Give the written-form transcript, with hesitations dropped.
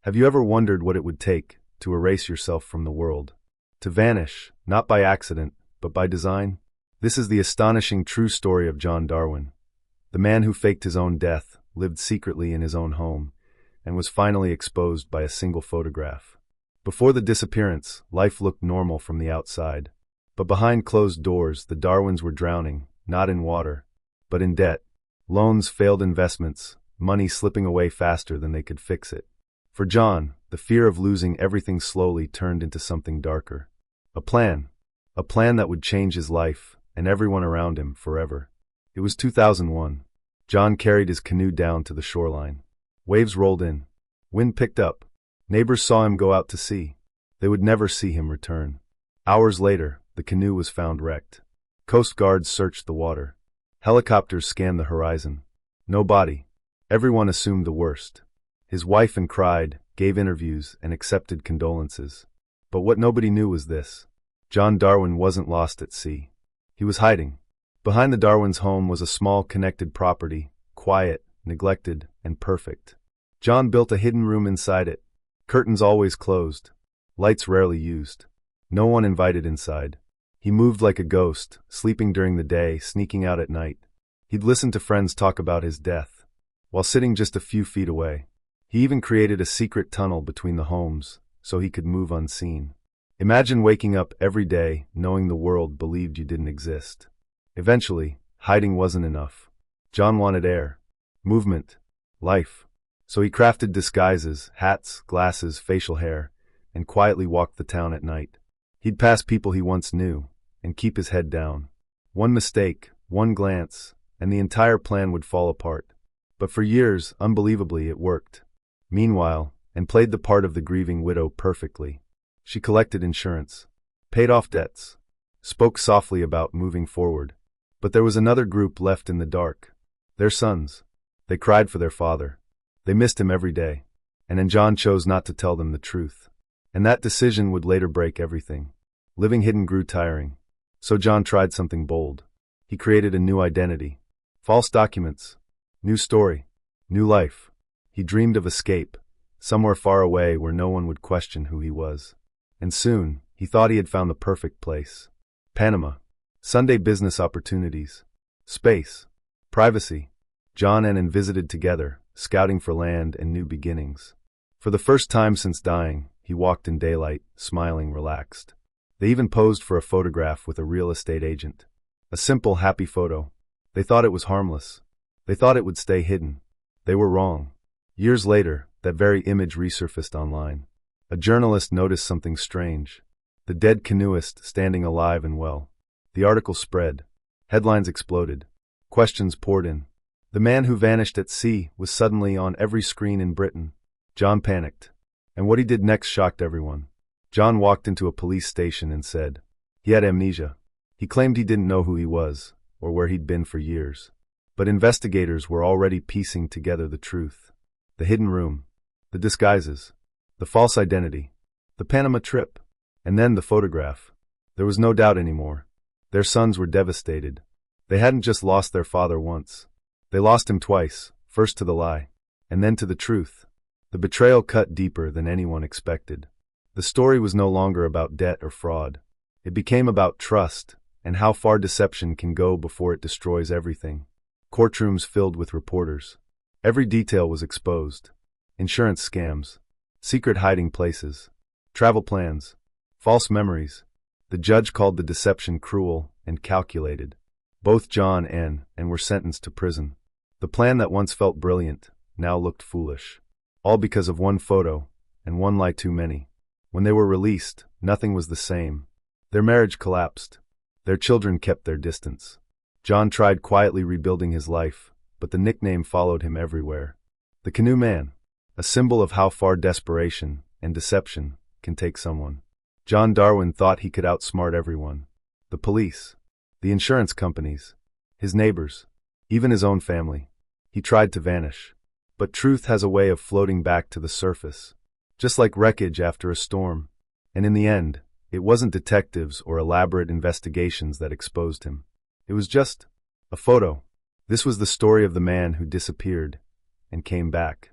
Have you ever wondered what it would take to erase yourself from the world? To vanish, not by accident, but by design? This is the astonishing true story of John Darwin, the man who faked his own death, lived secretly in his own home, and was finally exposed by a single photograph. Before the disappearance, life looked normal from the outside. But behind closed doors, the Darwins were drowning, not in water, but in debt. Loans, failed investments, money slipping away faster than they could fix it. For John, the fear of losing everything slowly turned into something darker. A plan that would change his life and everyone around him forever. It was 2001. John carried his canoe down to the shoreline. Waves rolled in. Wind picked up. Neighbors saw him go out to sea. They would never see him return. Hours later, the canoe was found wrecked. Coast guards searched the water. Helicopters scanned the horizon. No body. Everyone assumed the worst. His wife cried, gave interviews, and accepted condolences. But what nobody knew was this. John Darwin wasn't lost at sea. He was hiding. Behind the Darwins' home was a small connected property, quiet, neglected, and perfect. John built a hidden room inside it. Curtains always closed. Lights rarely used. No one invited inside. He moved like a ghost, sleeping during the day, sneaking out at night. He'd listen to friends talk about his death, while sitting just a few feet away. He even created a secret tunnel between the homes, so he could move unseen. Imagine waking up every day knowing the world believed you didn't exist. Eventually, hiding wasn't enough. John wanted air, movement, life. So he crafted disguises, hats, glasses, facial hair, and quietly walked the town at night. He'd pass people he once knew, and keep his head down. One mistake, one glance, and the entire plan would fall apart. But for years, unbelievably, it worked. Meanwhile, and played the part of the grieving widow perfectly. She collected insurance, paid off debts, spoke softly about moving forward. But there was another group left in the dark. Their sons. They cried for their father. They missed him every day. And John chose not to tell them the truth. And that decision would later break everything. Living hidden grew tiring. So John tried something bold. He created a new identity. False documents. New story. New life. He dreamed of escape, somewhere far away where no one would question who he was. And soon, he thought he had found the perfect place. Panama. Sunday business opportunities. Space. Privacy. John and visited together, scouting for land and new beginnings. For the first time since dying, he walked in daylight, smiling, relaxed. They even posed for a photograph with a real estate agent. A simple, happy photo. They thought it was harmless. They thought it would stay hidden. They were wrong. Years later, that very image resurfaced online. A journalist noticed something strange. The dead canoeist standing alive and well. The article spread. Headlines exploded. Questions poured in. The man who vanished at sea was suddenly on every screen in Britain. John panicked. And what he did next shocked everyone. John walked into a police station and said he had amnesia. He claimed he didn't know who he was, or where he'd been for years. But investigators were already piecing together the truth. The hidden room, the disguises, the false identity, the Panama trip, and then the photograph. There was no doubt anymore. Their sons were devastated. They hadn't just lost their father once. They lost him twice, first to the lie, and then to the truth. The betrayal cut deeper than anyone expected. The story was no longer about debt or fraud. It became about trust, and how far deception can go before it destroys everything. Courtrooms filled with reporters. Every detail was exposed. Insurance scams, secret hiding places, travel plans, false memories. The judge called the deception cruel and calculated. Both John and were sentenced to prison. The plan that once felt brilliant now looked foolish. All because of one photo, and one lie too many. When they were released, nothing was the same. Their marriage collapsed. Their children kept their distance. John tried quietly rebuilding his life, but the nickname followed him everywhere. The Canoe Man, a symbol of how far desperation and deception can take someone. John Darwin thought he could outsmart everyone. The police, the insurance companies, his neighbors, even his own family. He tried to vanish. But truth has a way of floating back to the surface, just like wreckage after a storm. And in the end, it wasn't detectives or elaborate investigations that exposed him. It was just a photo. This was the story of the man who disappeared and came back.